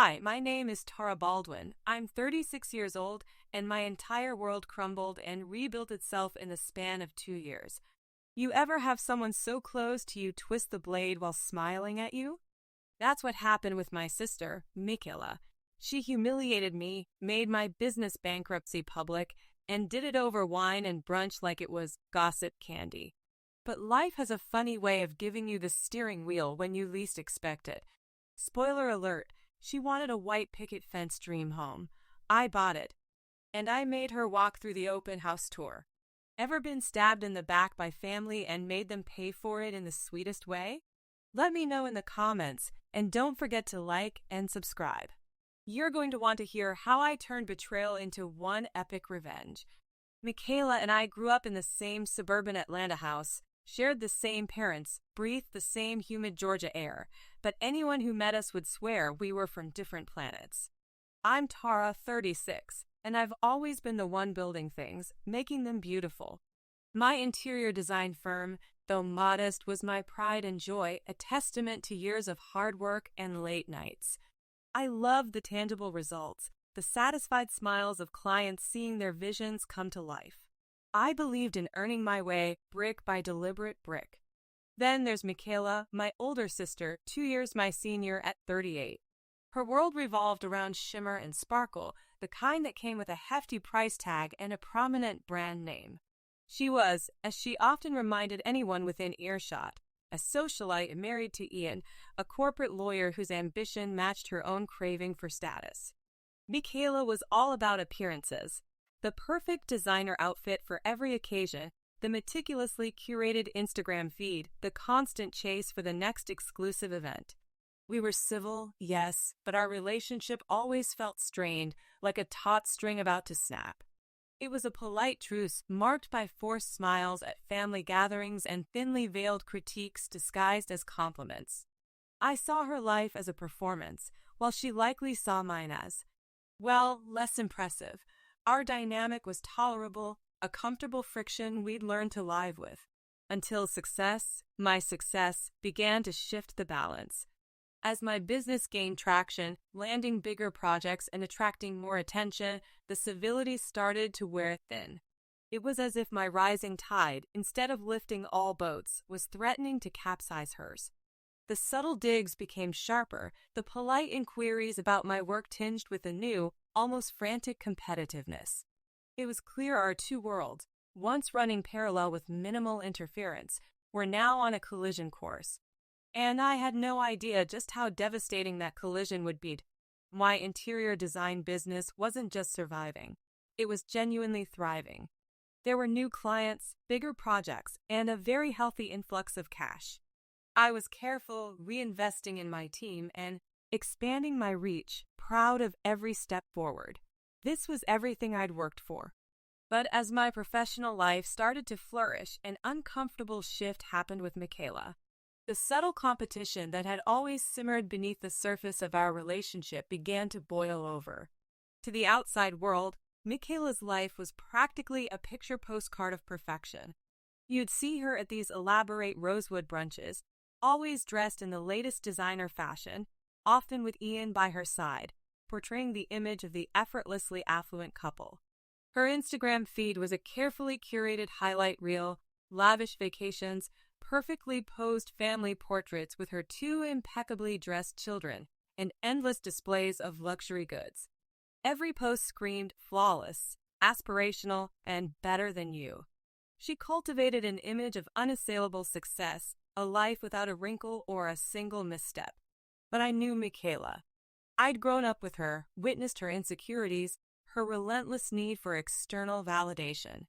Hi, my name is Tara Baldwin. I'm 36 years old, and my entire world crumbled and rebuilt itself in the span of 2 years. You ever have someone so close to you twist the blade while smiling at you? That's what happened with my sister, Michaela. She humiliated me, made my business bankruptcy public, and did it over wine and brunch like it was gossip candy. But life has a funny way of giving you the steering wheel when you least expect it. Spoiler alert, she wanted a white picket fence dream home. I bought it. And I made her walk through the open house tour. Ever been stabbed in the back by family and made them pay for it in the sweetest way? Let me know in the comments, and don't forget to like and subscribe. You're going to want to hear how I turned betrayal into one epic revenge. Michaela and I grew up in the same suburban Atlanta house, shared the same parents, breathed the same humid Georgia air, but anyone who met us would swear we were from different planets. I'm Tara, 36, and I've always been the one building things, making them beautiful. My interior design firm, though modest, was my pride and joy, a testament to years of hard work and late nights. I loved the tangible results, the satisfied smiles of clients seeing their visions come to life. I believed in earning my way brick by deliberate brick. Then there's Michaela, my older sister, 2 years my senior at 38. Her world revolved around shimmer and sparkle, the kind that came with a hefty price tag and a prominent brand name. She was, as she often reminded anyone within earshot, a socialite married to Ian, a corporate lawyer whose ambition matched her own craving for status. Michaela was all about appearances. The perfect designer outfit for every occasion, the meticulously curated Instagram feed, the constant chase for the next exclusive event. We were civil, yes, but our relationship always felt strained, like a taut string about to snap. It was a polite truce marked by forced smiles at family gatherings and thinly veiled critiques disguised as compliments. I saw her life as a performance, while she likely saw mine as, well, less impressive. Our dynamic was tolerable, a comfortable friction we'd learned to live with, until success, my success, began to shift the balance. As my business gained traction, landing bigger projects and attracting more attention, the civility started to wear thin. It was as if my rising tide, instead of lifting all boats, was threatening to capsize hers. The subtle digs became sharper, the polite inquiries about my work tinged with a new, almost frantic competitiveness. It was clear our two worlds, once running parallel with minimal interference, were now on a collision course. And I had no idea just how devastating that collision would be. My interior design business wasn't just surviving. It was genuinely thriving. There were new clients, bigger projects, and a very healthy influx of cash. I was careful, reinvesting in my team and expanding my reach, proud of every step forward. This was everything I'd worked for. But as my professional life started to flourish, an uncomfortable shift happened with Michaela. The subtle competition that had always simmered beneath the surface of our relationship began to boil over. To the outside world, Michaela's life was practically a picture postcard of perfection. You'd see her at these elaborate rosewood brunches, always dressed in the latest designer fashion, often with Ian by her side, portraying the image of the effortlessly affluent couple. Her Instagram feed was a carefully curated highlight reel, lavish vacations, perfectly posed family portraits with her 2 impeccably dressed children, and endless displays of luxury goods. Every post screamed flawless, aspirational, and better than you. She cultivated an image of unassailable success, a life without a wrinkle or a single misstep. But I knew Michaela. I'd grown up with her, witnessed her insecurities, her relentless need for external validation.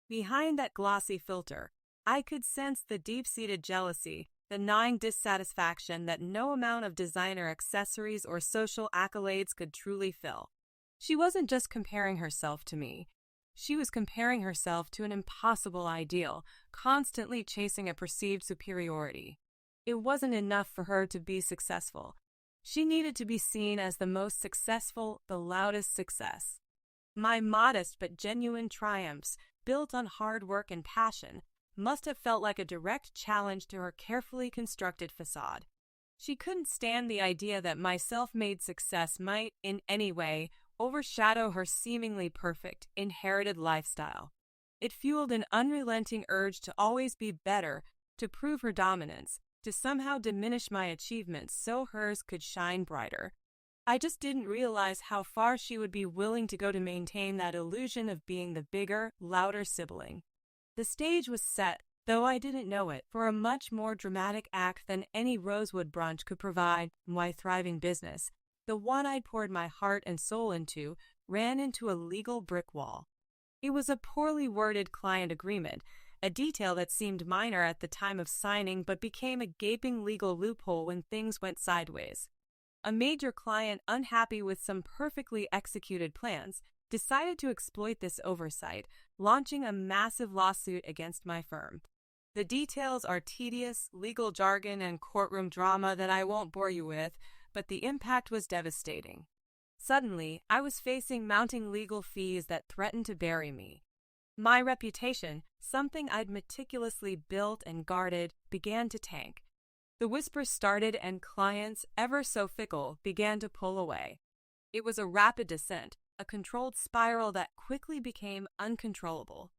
Behind that glossy filter, I could sense the deep-seated jealousy, the gnawing dissatisfaction that no amount of designer accessories or social accolades could truly fill. She wasn't just comparing herself to me. She was comparing herself to an impossible ideal, constantly chasing a perceived superiority. It wasn't enough for her to be successful. She needed to be seen as the most successful, the loudest success. My modest but genuine triumphs, built on hard work and passion, must have felt like a direct challenge to her carefully constructed facade. She couldn't stand the idea that my self-made success might, in any way, overshadow her seemingly perfect, inherited lifestyle. It fueled an unrelenting urge to always be better, to prove her dominance, to somehow diminish my achievements so hers could shine brighter. I just didn't realize how far she would be willing to go to maintain that illusion of being the bigger, louder sibling. The stage was set, though I didn't know it, for a much more dramatic act than any Rosewood brunch could provide. My thriving business, the one I'd poured my heart and soul into, ran into a legal brick wall. It was a poorly worded client agreement, a detail that seemed minor at the time of signing but became a gaping legal loophole when things went sideways. A major client, unhappy with some perfectly executed plans, decided to exploit this oversight, launching a massive lawsuit against my firm. The details are tedious, legal jargon and courtroom drama that I won't bore you with, but the impact was devastating. Suddenly, I was facing mounting legal fees that threatened to bury me. My reputation, something I'd meticulously built and guarded, began to tank. The whispers started and clients, ever so fickle, began to pull away. It was a rapid descent, a controlled spiral that quickly became uncontrollable.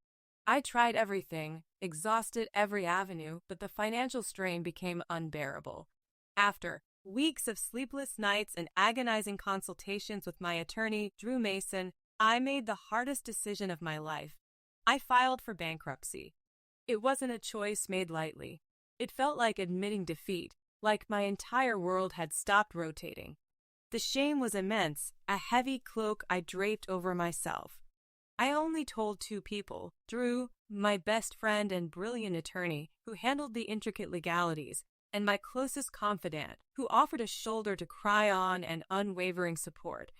I tried everything, exhausted every avenue, but the financial strain became unbearable. After weeks of sleepless nights and agonizing consultations with my attorney, Drew Mason, I made the hardest decision of my life. I filed for bankruptcy. It wasn't a choice made lightly. It felt like admitting defeat, like my entire world had stopped rotating. The shame was immense, a heavy cloak I draped over myself. I only told 2 people, Drew, my best friend and brilliant attorney, who handled the intricate legalities, and my closest confidant, who offered a shoulder to cry on and unwavering support.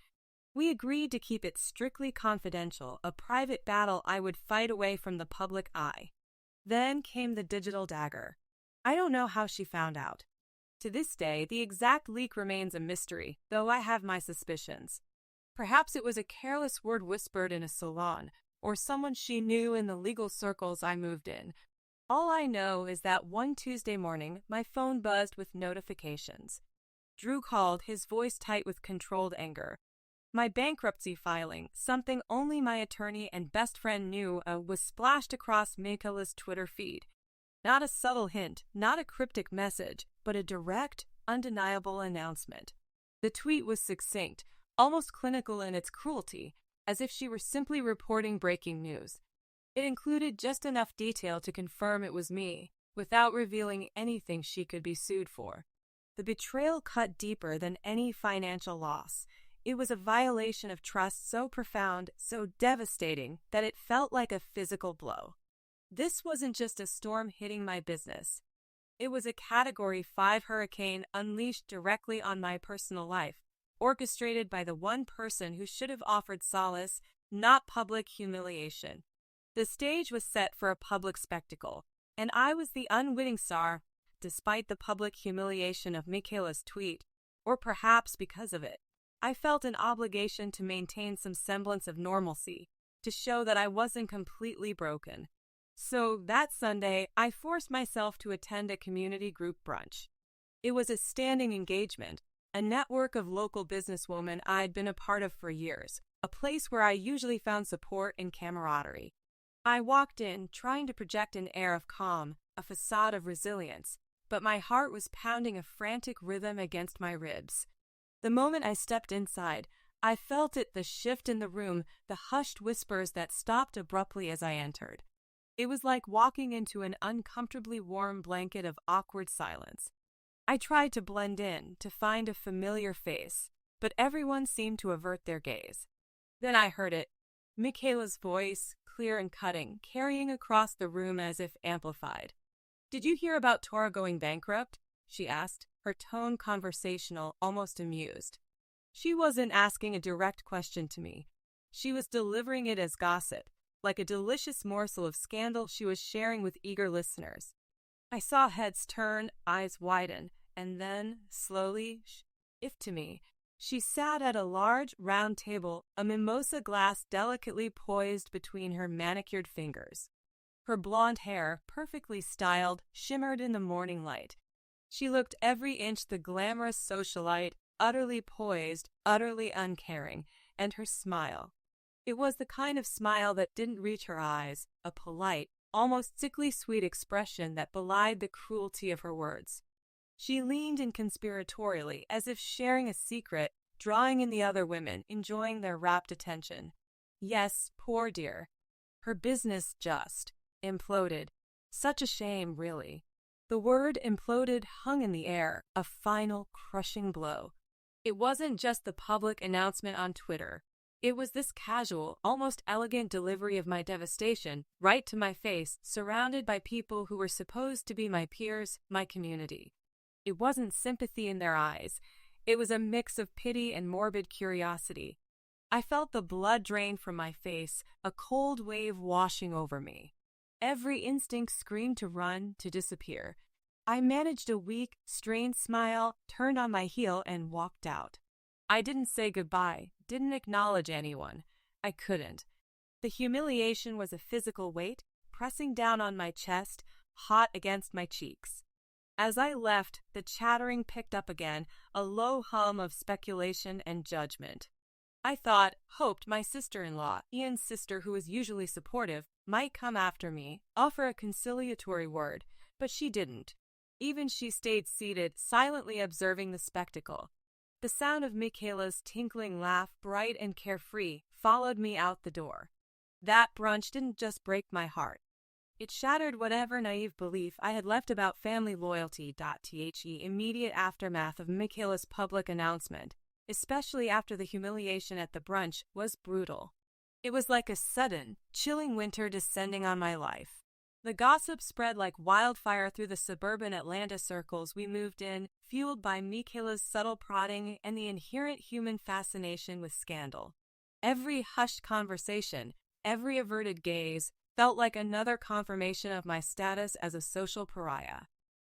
We agreed to keep it strictly confidential, a private battle I would fight away from the public eye. Then came the digital dagger. I don't know how she found out. To this day, the exact leak remains a mystery, though I have my suspicions. Perhaps it was a careless word whispered in a salon, or someone she knew in the legal circles I moved in. All I know is that one Tuesday morning, my phone buzzed with notifications. Drew called, his voice tight with controlled anger. My bankruptcy filing, something only my attorney and best friend knew, was splashed across Michaela's Twitter feed. Not a subtle hint, not a cryptic message, but a direct, undeniable announcement. The tweet was succinct, almost clinical in its cruelty, as if she were simply reporting breaking news. It included just enough detail to confirm it was me, without revealing anything she could be sued for. The betrayal cut deeper than any financial loss. It was a violation of trust so profound, so devastating, that it felt like a physical blow. This wasn't just a storm hitting my business. It was a Category 5 hurricane unleashed directly on my personal life, orchestrated by the one person who should have offered solace, not public humiliation. The stage was set for a public spectacle, and I was the unwitting star, despite the public humiliation of Michaela's tweet, or perhaps because of it. I felt an obligation to maintain some semblance of normalcy, to show that I wasn't completely broken. So that Sunday, I forced myself to attend a community group brunch. It was a standing engagement, a network of local businesswomen I'd been a part of for years, a place where I usually found support and camaraderie. I walked in, trying to project an air of calm, a facade of resilience, but my heart was pounding a frantic rhythm against my ribs. The moment I stepped inside, I felt it, the shift in the room, the hushed whispers that stopped abruptly as I entered. It was like walking into an uncomfortably warm blanket of awkward silence. I tried to blend in, to find a familiar face, but everyone seemed to avert their gaze. Then I heard it, Michaela's voice, clear and cutting, carrying across the room as if amplified. "Did you hear about Tora going bankrupt?" she asked, her tone conversational, almost amused. She wasn't asking a direct question to me. She was delivering it as gossip, like a delicious morsel of scandal she was sharing with eager listeners. I saw heads turn, eyes widen, and then, slowly, if to me, she sat at a large, round table, a mimosa glass delicately poised between her manicured fingers. Her blonde hair, perfectly styled, shimmered in the morning light. She looked every inch the glamorous socialite, utterly poised, utterly uncaring, and her smile. It was the kind of smile that didn't reach her eyes, a polite, almost sickly sweet expression that belied the cruelty of her words. She leaned in conspiratorially, as if sharing a secret, drawing in the other women, enjoying their rapt attention. Yes, poor dear. Her business just imploded. Such a shame, really. The word imploded hung in the air, a final, crushing blow. It wasn't just the public announcement on Twitter. It was this casual, almost elegant delivery of my devastation, right to my face, surrounded by people who were supposed to be my peers, my community. It wasn't sympathy in their eyes. It was a mix of pity and morbid curiosity. I felt the blood drain from my face, a cold wave washing over me. Every instinct screamed to run, to disappear. I managed a weak, strained smile, turned on my heel, and walked out. I didn't say goodbye, didn't acknowledge anyone. I couldn't. The humiliation was a physical weight, pressing down on my chest, hot against my cheeks. As I left, the chattering picked up again, a low hum of speculation and judgment. I hoped my sister-in-law, Ian's sister who was usually supportive, might come after me, offer a conciliatory word, but she didn't. Even she stayed seated, silently observing the spectacle. The sound of Michaela's tinkling laugh, bright and carefree, followed me out the door. That brunch didn't just break my heart. It shattered whatever naive belief I had left about family loyalty. The immediate aftermath of Michaela's public announcement, especially after the humiliation at the brunch, was brutal. It was like a sudden, chilling winter descending on my life. The gossip spread like wildfire through the suburban Atlanta circles we moved in, fueled by Michaela's subtle prodding and the inherent human fascination with scandal. Every hushed conversation, every averted gaze, felt like another confirmation of my status as a social pariah.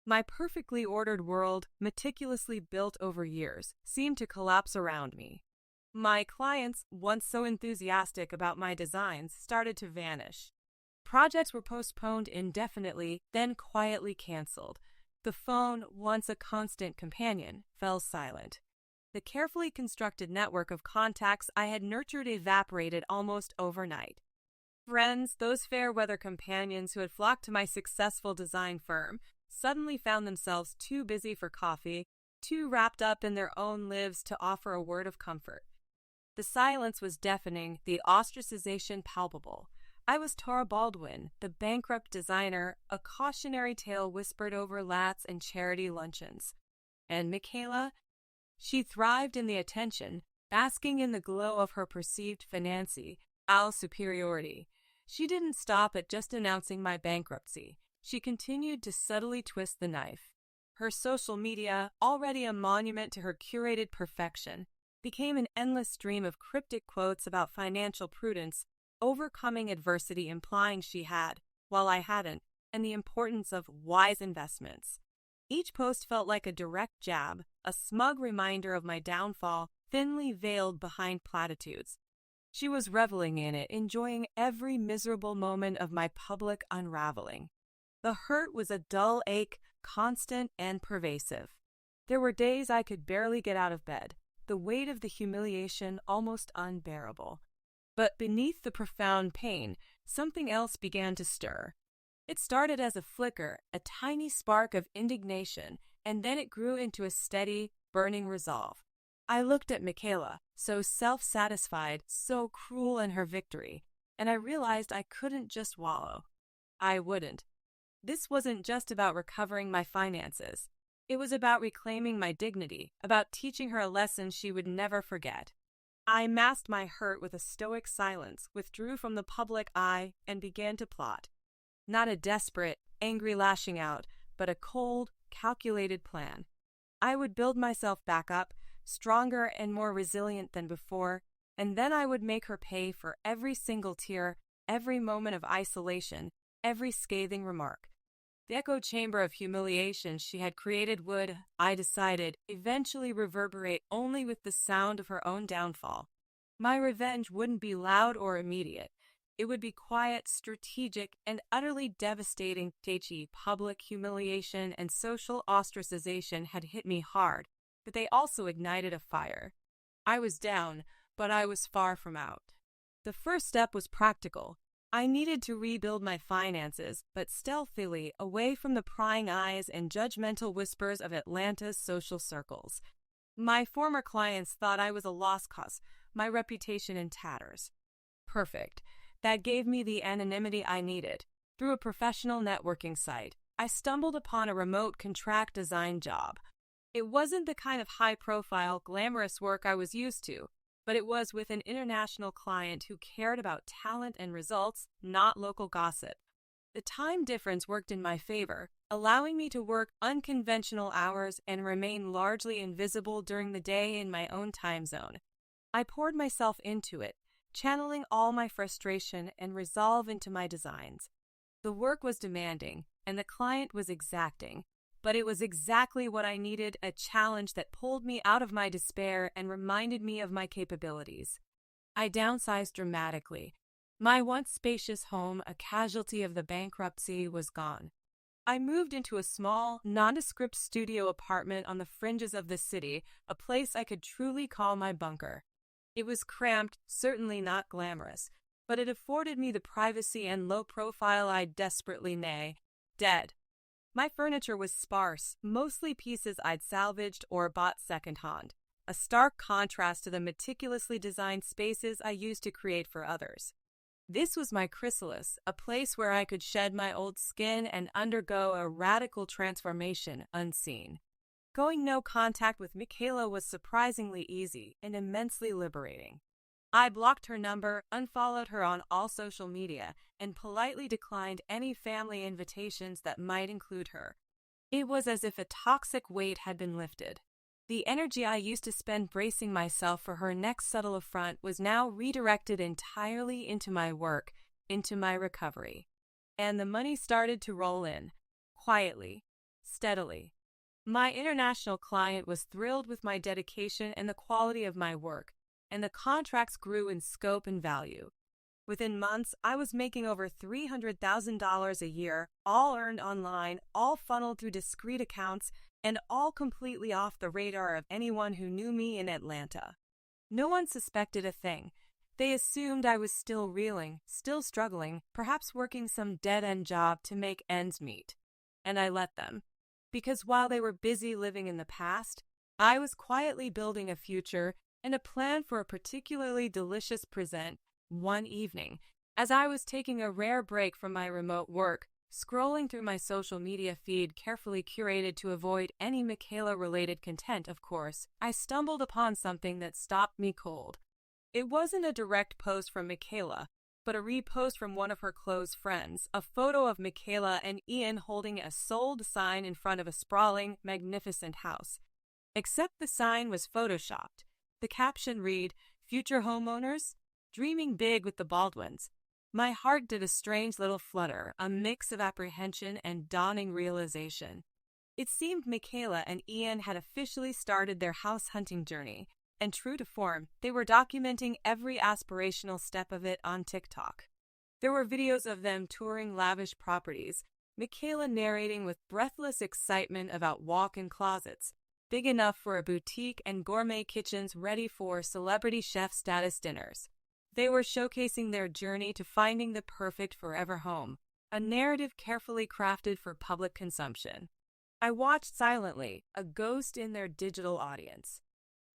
My perfectly ordered world, meticulously built over years, seemed to collapse around me. My clients, once so enthusiastic about my designs, started to vanish. Projects were postponed indefinitely, then quietly canceled. The phone, once a constant companion, fell silent. The carefully constructed network of contacts I had nurtured evaporated almost overnight. Friends, those fair-weather companions who had flocked to my successful design firm, suddenly found themselves too busy for coffee, too wrapped up in their own lives to offer a word of comfort. The silence was deafening, the ostracization palpable. I was Tara Baldwin, the bankrupt designer, a cautionary tale whispered over lattes and charity luncheons. And Michaela? She thrived in the attention, basking in the glow of her perceived financial superiority. She didn't stop at just announcing my bankruptcy. She continued to subtly twist the knife. Her social media, already a monument to her curated perfection, became an endless stream of cryptic quotes about financial prudence, overcoming adversity implying she had, while I hadn't, and the importance of wise investments. Each post felt like a direct jab, a smug reminder of my downfall, thinly veiled behind platitudes. She was reveling in it, enjoying every miserable moment of my public unraveling. The hurt was a dull ache, constant and pervasive. There were days I could barely get out of bed, the weight of the humiliation almost unbearable. But beneath the profound pain, something else began to stir. It started as a flicker, a tiny spark of indignation, and then it grew into a steady, burning resolve. I looked at Michaela, so self-satisfied, so cruel in her victory, and I realized I couldn't just wallow. I wouldn't. This wasn't just about recovering my finances. It was about reclaiming my dignity, about teaching her a lesson she would never forget. I masked my hurt with a stoic silence, withdrew from the public eye, and began to plot. Not a desperate, angry lashing out, but a cold, calculated plan. I would build myself back up, stronger and more resilient than before, and then I would make her pay for every single tear, every moment of isolation, every scathing remark. The echo chamber of humiliation she had created would, I decided, eventually reverberate only with the sound of her own downfall. My revenge wouldn't be loud or immediate. It would be quiet, strategic, and utterly devastating. Public humiliation and social ostracization had hit me hard, but they also ignited a fire. I was down, but I was far from out. The first step was practical. I needed to rebuild my finances, but stealthily, away from the prying eyes and judgmental whispers of Atlanta's social circles. My former clients thought I was a lost cause, my reputation in tatters. Perfect. That gave me the anonymity I needed. Through a professional networking site, I stumbled upon a remote contract design job. It wasn't the kind of high-profile, glamorous work I was used to, but it was with an international client who cared about talent and results, not local gossip. The time difference worked in my favor, allowing me to work unconventional hours and remain largely invisible during the day in my own time zone. I poured myself into it, channeling all my frustration and resolve into my designs. The work was demanding, and the client was exacting, but it was exactly what I needed, a challenge that pulled me out of my despair and reminded me of my capabilities. I downsized dramatically. My once spacious home, a casualty of the bankruptcy, was gone. I moved into a small, nondescript studio apartment on the fringes of the city, a place I could truly call my bunker. It was cramped, certainly not glamorous, but it afforded me the privacy and low profile I desperately dead. My furniture was sparse, mostly pieces I'd salvaged or bought secondhand, a stark contrast to the meticulously designed spaces I used to create for others. This was my chrysalis, a place where I could shed my old skin and undergo a radical transformation unseen. Going no contact with Michaela was surprisingly easy and immensely liberating. I blocked her number, unfollowed her on all social media, and politely declined any family invitations that might include her. It was as if a toxic weight had been lifted. The energy I used to spend bracing myself for her next subtle affront was now redirected entirely into my work, into my recovery. And the money started to roll in, quietly, steadily. My international client was thrilled with my dedication and the quality of my work, and the contracts grew in scope and value. Within months, I was making over $300,000 a year, all earned online, all funneled through discreet accounts, and all completely off the radar of anyone who knew me in Atlanta. No one suspected a thing. They assumed I was still reeling, still struggling, perhaps working some dead-end job to make ends meet. And I let them. Because while they were busy living in the past, I was quietly building a future and a plan for a particularly delicious present one evening. As I was taking a rare break from my remote work, scrolling through my social media feed carefully curated to avoid any Michaela-related content, of course, I stumbled upon something that stopped me cold. It wasn't a direct post from Michaela, but a repost from one of her close friends, a photo of Michaela and Ian holding a sold sign in front of a sprawling, magnificent house. Except the sign was photoshopped. The caption read, "Future homeowners, dreaming big with the Baldwins." My heart did a strange little flutter, a mix of apprehension and dawning realization. It seemed Michaela and Ian had officially started their house hunting journey, and true to form, they were documenting every aspirational step of it on TikTok. There were videos of them touring lavish properties, Michaela narrating with breathless excitement about walk-in closets, big enough for a boutique, and gourmet kitchens ready for celebrity chef status dinners. They were showcasing their journey to finding the perfect forever home, a narrative carefully crafted for public consumption. I watched silently, a ghost in their digital audience.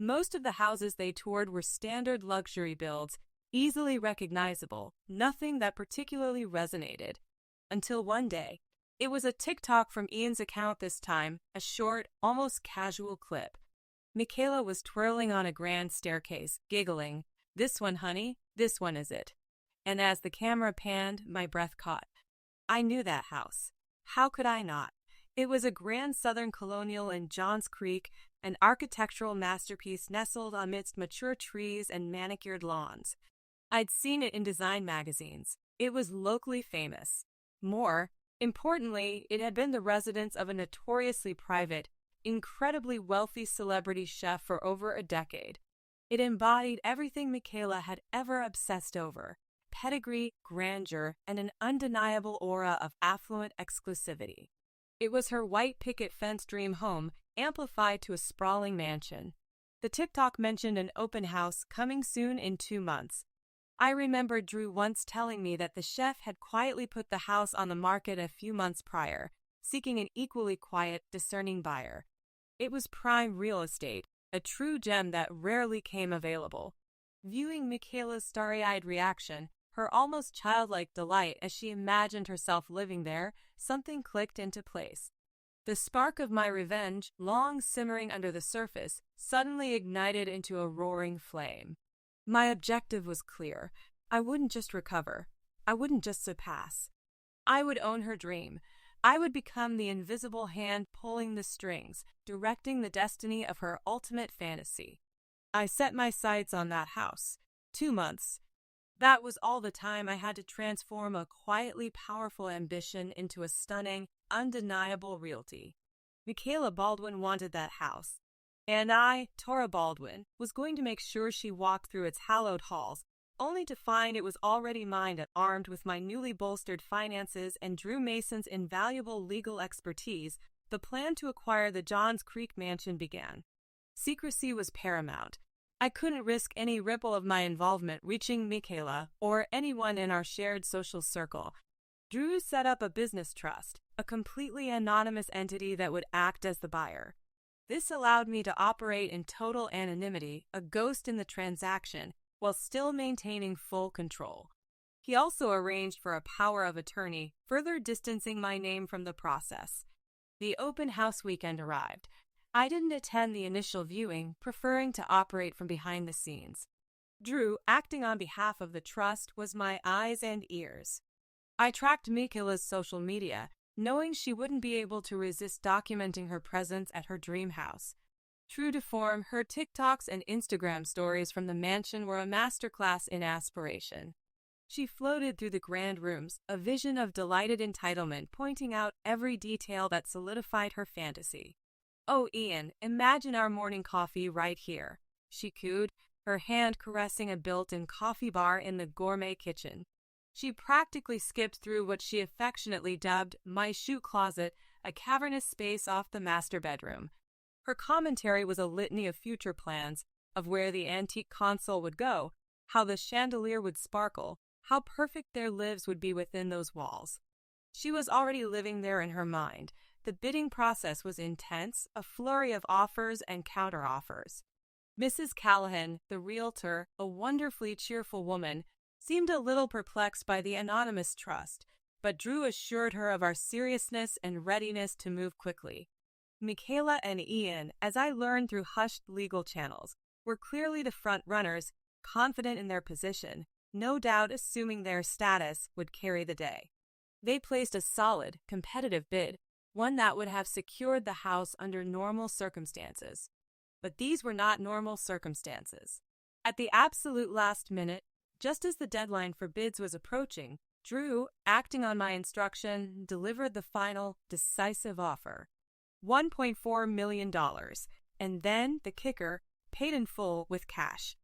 Most of the houses they toured were standard luxury builds, easily recognizable, nothing that particularly resonated. Until one day, it was a TikTok from Ian's account this time, a short, almost casual clip. Michaela was twirling on a grand staircase, giggling, "This one, honey, this one is it." And as the camera panned, my breath caught. I knew that house. How could I not? It was a grand southern colonial in Johns Creek, an architectural masterpiece nestled amidst mature trees and manicured lawns. I'd seen it in design magazines. It was locally famous. More importantly, it had been the residence of a notoriously private, incredibly wealthy celebrity chef for over a decade. It embodied everything Michaela had ever obsessed over: pedigree, grandeur, and an undeniable aura of affluent exclusivity. It was her white picket fence dream home, amplified to a sprawling mansion. The TikTok mentioned an open house coming soon in 2 months. I remember Drew once telling me that the chef had quietly put the house on the market a few months prior, seeking an equally quiet, discerning buyer. It was prime real estate, a true gem that rarely came available. Viewing Michaela's starry-eyed reaction, her almost childlike delight as she imagined herself living there, something clicked into place. The spark of my revenge, long simmering under the surface, suddenly ignited into a roaring flame. My objective was clear. I wouldn't just recover. I wouldn't just surpass. I would own her dream. I would become the invisible hand pulling the strings, directing the destiny of her ultimate fantasy. I set my sights on that house. 2 months. That was all the time I had to transform a quietly powerful ambition into a stunning, undeniable reality. Michaela Baldwin wanted that house, and I, Tora Baldwin, was going to make sure she walked through its hallowed halls, only to find it was already mine, armed with my newly bolstered finances and Drew Mason's invaluable legal expertise. The plan to acquire the Johns Creek mansion began. Secrecy was paramount. I couldn't risk any ripple of my involvement reaching Michaela or anyone in our shared social circle. Drew set up a business trust, a completely anonymous entity that would act as the buyer. This allowed me to operate in total anonymity, a ghost in the transaction, while still maintaining full control. He also arranged for a power of attorney, further distancing my name from the process. The open house weekend arrived. I didn't attend the initial viewing, preferring to operate from behind the scenes. Drew, acting on behalf of the trust, was my eyes and ears. I tracked Michaela's social media, knowing she wouldn't be able to resist documenting her presence at her dream house. True to form, her TikToks and Instagram stories from the mansion were a masterclass in aspiration. She floated through the grand rooms, a vision of delighted entitlement, pointing out every detail that solidified her fantasy. "Oh, Ian, imagine our morning coffee right here," she cooed, her hand caressing a built-in coffee bar in the gourmet kitchen. She practically skipped through what she affectionately dubbed my shoe closet, a cavernous space off the master bedroom. Her commentary was a litany of future plans, of where the antique console would go, how the chandelier would sparkle, how perfect their lives would be within those walls. She was already living there in her mind. The bidding process was intense, a flurry of offers and counter-offers. Mrs. Callahan, the realtor, a wonderfully cheerful woman, seemed a little perplexed by the anonymous trust, but Drew assured her of our seriousness and readiness to move quickly. Michaela and Ian, as I learned through hushed legal channels, were clearly the front runners, confident in their position, no doubt assuming their status would carry the day. They placed a solid, competitive bid, one that would have secured the house under normal circumstances. But these were not normal circumstances. At the absolute last minute, just as the deadline for bids was approaching, Drew, acting on my instruction, delivered the final, decisive offer. $1.4 million, and then, the kicker, paid in full with cash.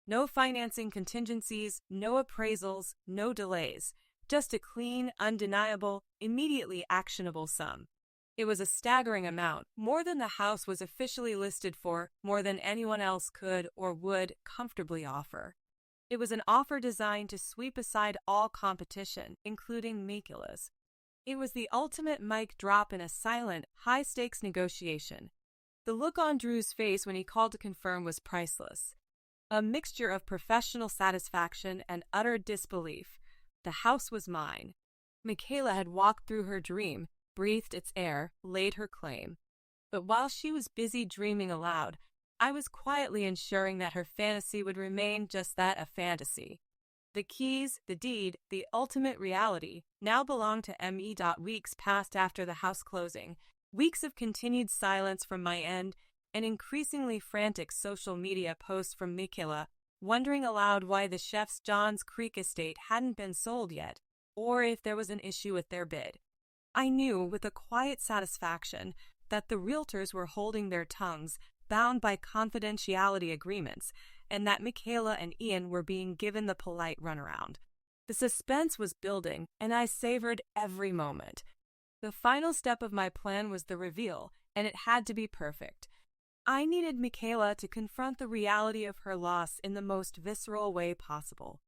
No financing contingencies, no appraisals, no delays, just a clean, undeniable, immediately actionable sum. It was a staggering amount, more than the house was officially listed for, more than anyone else could or would comfortably offer. It was an offer designed to sweep aside all competition, including Michaela's. It was the ultimate mic drop in a silent, high-stakes negotiation. The look on Drew's face when he called to confirm was priceless. A mixture of professional satisfaction and utter disbelief. The house was mine. Michaela had walked through her dream, breathed its air, laid her claim. But while she was busy dreaming aloud, I was quietly ensuring that her fantasy would remain just that, a fantasy. The keys, the deed, the ultimate reality now belonged to me. Weeks passed after the house closing, weeks of continued silence from my end, and increasingly frantic social media posts from Michaela, wondering aloud why the chef's Johns Creek estate hadn't been sold yet, or if there was an issue with their bid. I knew with a quiet satisfaction that the realtors were holding their tongues, bound by confidentiality agreements, and that Michaela and Ian were being given the polite runaround. The suspense was building, and I savored every moment. The final step of my plan was the reveal, and it had to be perfect. I needed Michaela to confront the reality of her loss in the most visceral way possible.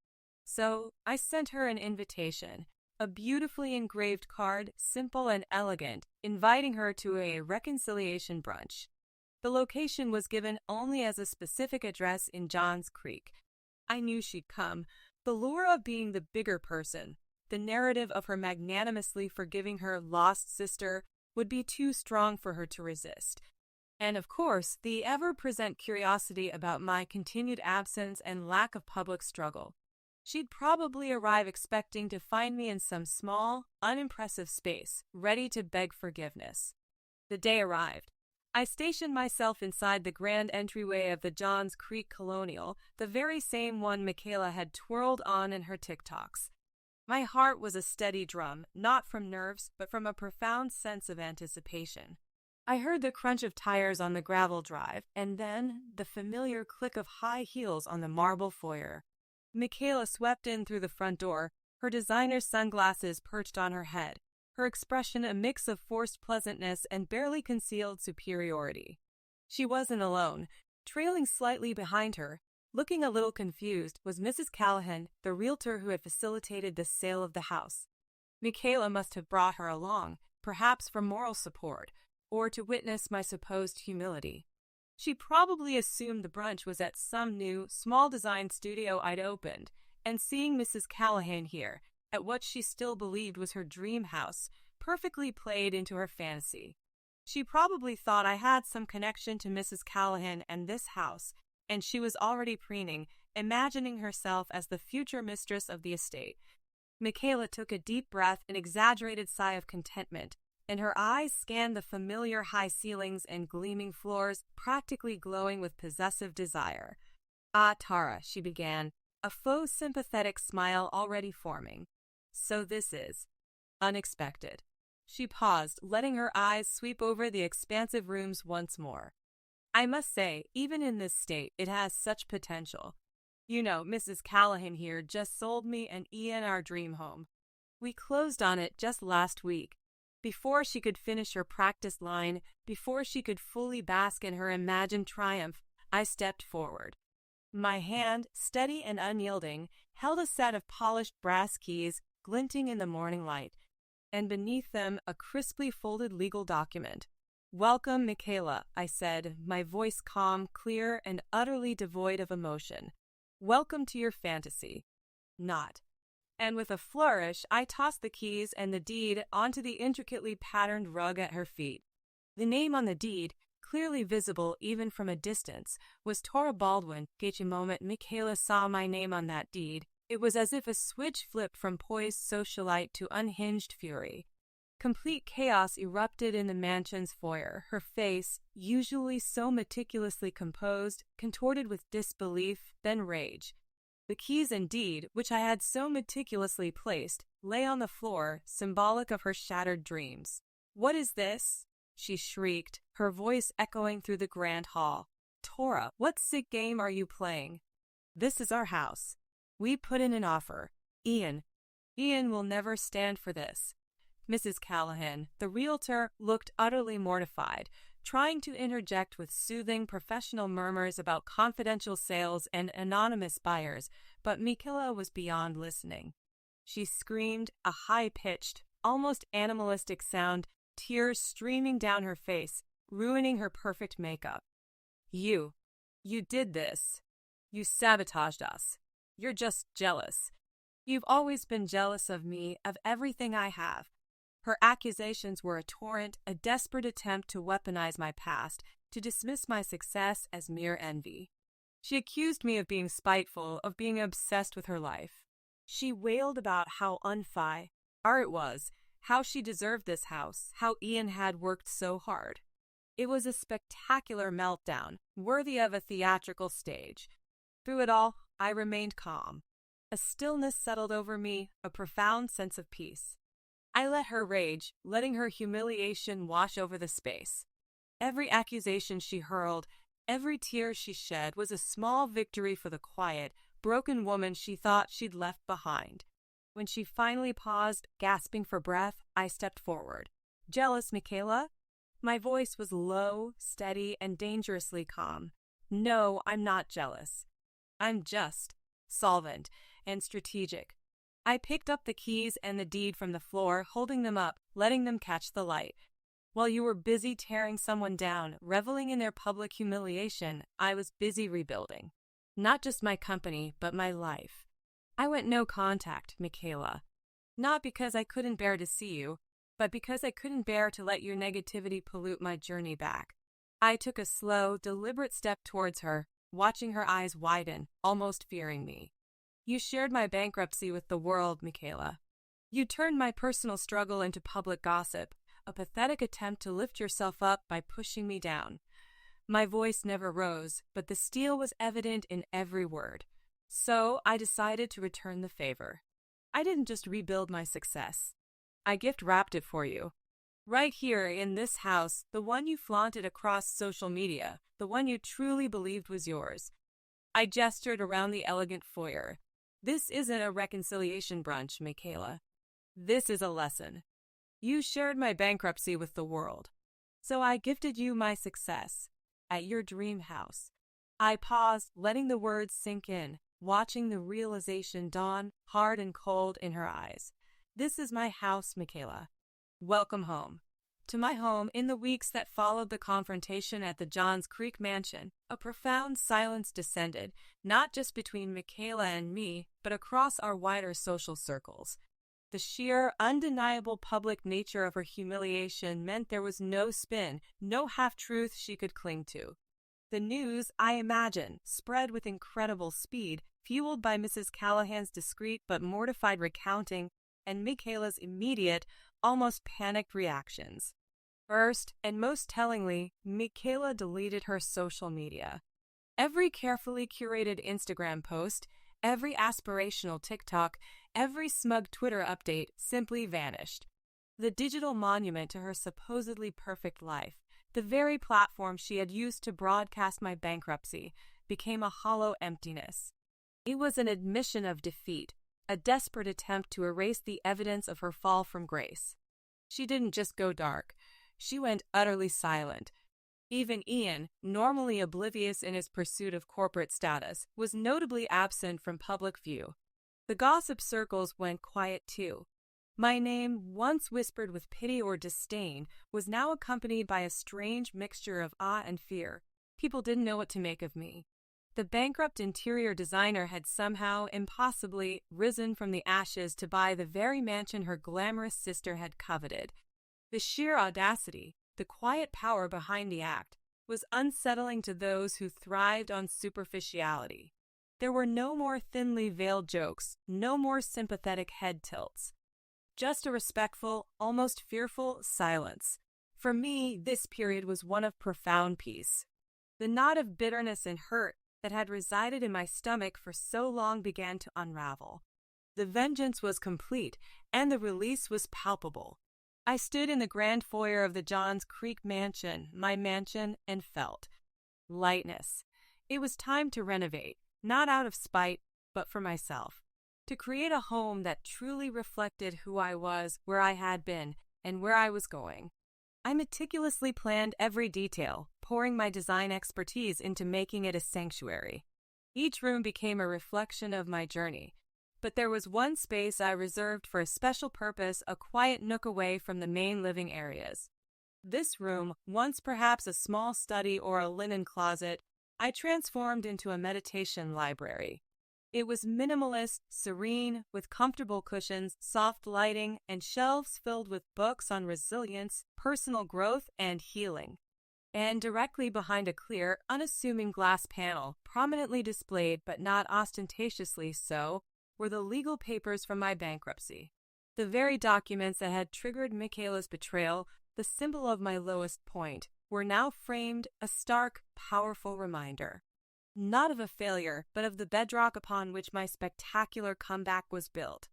So I sent her an invitation, a beautifully engraved card, simple and elegant, inviting her to a reconciliation brunch. The location was given only as a specific address in Johns Creek. I knew she'd come. The lure of being the bigger person, the narrative of her magnanimously forgiving her lost sister, would be too strong for her to resist. And of course, the ever-present curiosity about my continued absence and lack of public struggle. She'd probably arrive expecting to find me in some small, unimpressive space, ready to beg forgiveness. The day arrived. I stationed myself inside the grand entryway of the Johns Creek Colonial, the very same one Michaela had twirled on in her TikToks. My heart was a steady drum, not from nerves, but from a profound sense of anticipation. I heard the crunch of tires on the gravel drive, and then the familiar click of high heels on the marble foyer. Michaela swept in through the front door, her designer sunglasses perched on her head, her expression a mix of forced pleasantness and barely concealed superiority. She wasn't alone. Trailing slightly behind her, looking a little confused, was Mrs. Callahan, the realtor who had facilitated the sale of the house. Michaela must have brought her along, perhaps for moral support, or to witness my supposed humility. She probably assumed the brunch was at some new, small design studio I'd opened, and seeing Mrs. Callahan here, at what she still believed was her dream house, perfectly played into her fantasy. She probably thought I had some connection to Mrs. Callahan and this house, and she was already preening, imagining herself as the future mistress of the estate. Michaela took a deep breath, an exaggerated sigh of contentment, and her eyes scanned the familiar high ceilings and gleaming floors, practically glowing with possessive desire. "Ah, Tara," she began, a faux sympathetic smile already forming. "So this is unexpected." She paused, letting her eyes sweep over the expansive rooms once more. "I must say, even in this state, it has such potential. You know, Mrs. Callahan here just sold me and Ian our dream home. We closed on it just last week. Before she could finish her practice line, before she could fully bask in her imagined triumph, I stepped forward. My hand, steady and unyielding, held a set of polished brass keys glinting in the morning light, and beneath them a crisply folded legal document. "Welcome, Michaela," I said, my voice calm, clear, and utterly devoid of emotion. "Welcome to your fantasy." Not. And with a flourish, I tossed the keys and the deed onto the intricately patterned rug at her feet. The name on the deed, clearly visible even from a distance, was Tora Baldwin. Each moment Michaela saw my name on that deed, it was as if a switch flipped from poised socialite to unhinged fury. Complete chaos erupted in the mansion's foyer, her face, usually so meticulously composed, contorted with disbelief, then rage. The keys and deed, which I had so meticulously placed, lay on the floor, symbolic of her shattered dreams. "What is this?" she shrieked, her voice echoing through the grand hall. "Tora, what sick game are you playing? This is our house. We put in an offer. Ian will never stand for this." Mrs. Callahan, the realtor, looked utterly mortified, trying to interject with soothing professional murmurs about confidential sales and anonymous buyers, but Michaela was beyond listening. She screamed, a high-pitched, almost animalistic sound, tears streaming down her face, ruining her perfect makeup. You did this. You sabotaged us. You're just jealous. You've always been jealous of me, of everything I have." Her accusations were a torrent, a desperate attempt to weaponize my past, to dismiss my success as mere envy. She accused me of being spiteful, of being obsessed with her life. She wailed about how unfair it was, how she deserved this house, how Ian had worked so hard. It was a spectacular meltdown, worthy of a theatrical stage. Through it all, I remained calm. A stillness settled over me, a profound sense of peace. I let her rage, letting her humiliation wash over the space. Every accusation she hurled, every tear she shed was a small victory for the quiet, broken woman she thought she'd left behind. When she finally paused, gasping for breath, I stepped forward. Jealous, Michaela? My voice was low, steady, and dangerously calm. No, I'm not jealous. I'm just solvent and strategic. I picked up the keys and the deed from the floor, holding them up, letting them catch the light. While you were busy tearing someone down, reveling in their public humiliation, I was busy rebuilding. Not just my company, but my life. I went no contact, Michaela. Not because I couldn't bear to see you, but because I couldn't bear to let your negativity pollute my journey back. I took a slow, deliberate step towards her, watching her eyes widen, almost fearing me. You shared my bankruptcy with the world, Michaela. You turned my personal struggle into public gossip, a pathetic attempt to lift yourself up by pushing me down. My voice never rose, but the steel was evident in every word. So I decided to return the favor. I didn't just rebuild my success. I gift-wrapped it for you. Right here in this house, the one you flaunted across social media, the one you truly believed was yours. I gestured around the elegant foyer. This isn't a reconciliation brunch, Michaela. This is a lesson. You shared my bankruptcy with the world. So I gifted you my success at your dream house. I paused, letting the words sink in, watching the realization dawn hard and cold in her eyes. This is my house, Michaela. Welcome home. To my home, in the weeks that followed the confrontation at the Johns Creek mansion, a profound silence descended, not just between Michaela and me, but across our wider social circles. The sheer, undeniable public nature of her humiliation meant there was no spin, no half-truth she could cling to. The news, I imagine, spread with incredible speed, fueled by Mrs. Callahan's discreet but mortified recounting and Michaela's immediate, almost panicked reactions. First, and most tellingly, Michaela deleted her social media. Every carefully curated Instagram post, every aspirational TikTok, every smug Twitter update simply vanished. The digital monument to her supposedly perfect life, the very platform she had used to broadcast my bankruptcy, became a hollow emptiness. It was an admission of defeat, a desperate attempt to erase the evidence of her fall from grace. She didn't just go dark. She went utterly silent. Even Ian, normally oblivious in his pursuit of corporate status, was notably absent from public view. The gossip circles went quiet too. My name, once whispered with pity or disdain, was now accompanied by a strange mixture of awe and fear. People didn't know what to make of me. The bankrupt interior designer had somehow, impossibly, risen from the ashes to buy the very mansion her glamorous sister had coveted. The sheer audacity, the quiet power behind the act, was unsettling to those who thrived on superficiality. There were no more thinly veiled jokes, no more sympathetic head tilts. Just a respectful, almost fearful silence. For me, this period was one of profound peace. The knot of bitterness and hurt that had resided in my stomach for so long began to unravel. The vengeance was complete, and the release was palpable. I stood in the grand foyer of the Johns Creek mansion, my mansion, and felt lightness. It was time to renovate, not out of spite, but for myself. To create a home that truly reflected who I was, where I had been, and where I was going. I meticulously planned every detail, pouring my design expertise into making it a sanctuary. Each room became a reflection of my journey, but there was one space I reserved for a special purpose, a quiet nook away from the main living areas. This room, once perhaps a small study or a linen closet, I transformed into a meditation library. It was minimalist, serene, with comfortable cushions, soft lighting, and shelves filled with books on resilience, personal growth, and healing. And directly behind a clear, unassuming glass panel, prominently displayed but not ostentatiously so, were the legal papers from my bankruptcy. The very documents that had triggered Michaela's betrayal, the symbol of my lowest point, were now framed, a stark, powerful reminder. Not of a failure, but of the bedrock upon which my spectacular comeback was built.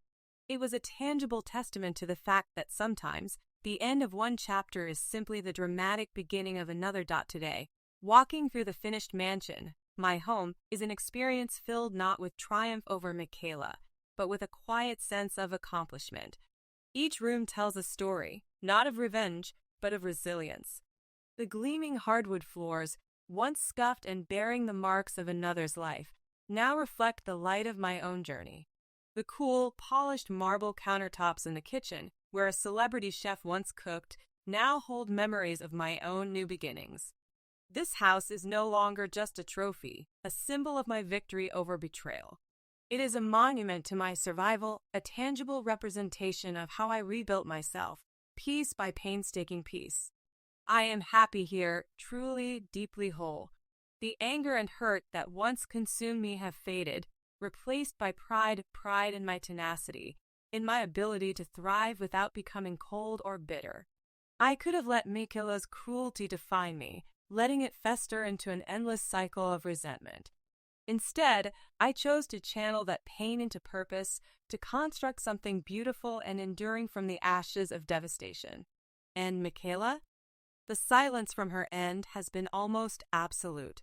It was a tangible testament to the fact that sometimes, the end of one chapter is simply the dramatic beginning of another. Today, walking through the finished mansion, my home, is an experience filled not with triumph over Michaela, but with a quiet sense of accomplishment. Each room tells a story, not of revenge, but of resilience. The gleaming hardwood floors, once scuffed and bearing the marks of another's life, now reflect the light of my own journey. The cool, polished marble countertops in the kitchen, where a celebrity chef once cooked, now hold memories of my own new beginnings. This house is no longer just a trophy, a symbol of my victory over betrayal. It is a monument to my survival, a tangible representation of how I rebuilt myself, piece by painstaking piece. I am happy here, truly, deeply whole. The anger and hurt that once consumed me have faded, replaced by pride in my tenacity, in my ability to thrive without becoming cold or bitter. I could have let Michaela's cruelty define me, letting it fester into an endless cycle of resentment. Instead, I chose to channel that pain into purpose, to construct something beautiful and enduring from the ashes of devastation. And Michaela? The silence from her end has been almost absolute.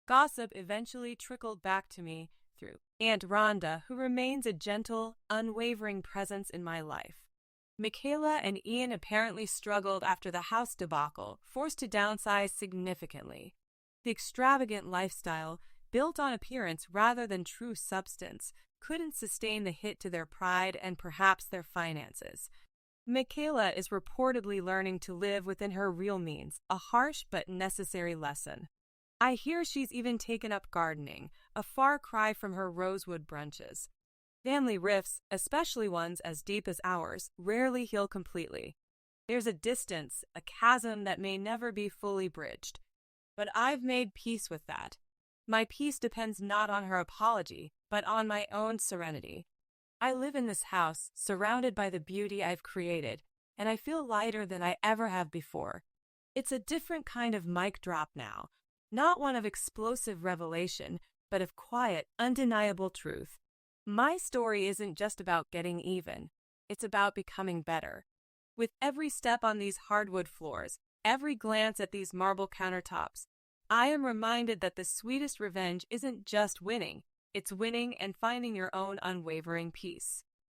Gossip eventually trickled back to me through Aunt Rhonda, who remains a gentle, unwavering presence in my life. Michaela and Ian apparently struggled after the house debacle, forced to downsize significantly. The extravagant lifestyle, built on appearance rather than true substance, couldn't sustain the hit to their pride and perhaps their finances. Michaela is reportedly learning to live within her real means, a harsh but necessary lesson. I hear she's even taken up gardening, a far cry from her rosewood brunches. Family rifts, especially ones as deep as ours, rarely heal completely. There's a distance, a chasm that may never be fully bridged. But I've made peace with that. My peace depends not on her apology, but on my own serenity. I live in this house, surrounded by the beauty I've created, and I feel lighter than I ever have before. It's a different kind of mic drop now, not one of explosive revelation, but of quiet, undeniable truth. My story isn't just about getting even. It's about becoming better. With every step on these hardwood floors, every glance at these marble countertops, I am reminded that the sweetest revenge isn't just winning, it's winning and finding your own unwavering peace.